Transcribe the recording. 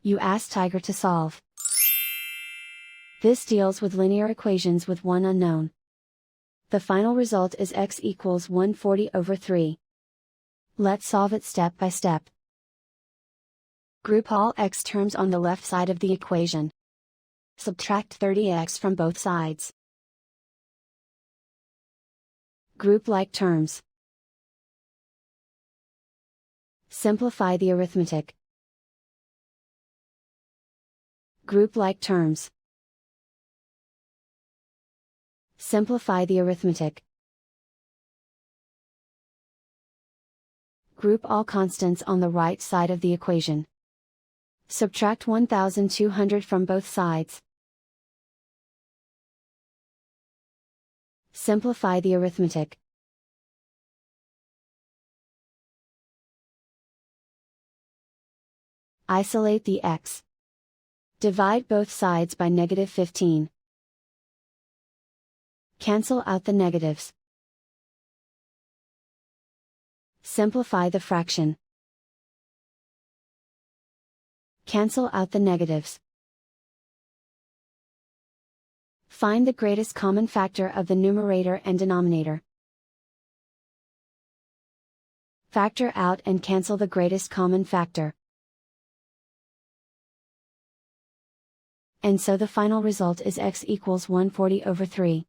You ask Tiger to solve. This deals with linear equations with one unknown. The final result is x equals 140 over 3. Let's solve it step by step. Group all x terms on the left side of the equation. Subtract 30x from both sides. Group like terms. Simplify the arithmetic. Group like terms. Simplify the arithmetic. Group all constants on the right side of the equation. Subtract 1200 from both sides. Simplify the arithmetic. Isolate the x. Divide both sides by -15. Cancel out the negatives. Simplify the fraction. Cancel out the negatives. Find the greatest common factor of the numerator and denominator. Factor out and cancel the greatest common factor. And so the final result is x equals 140 over 3.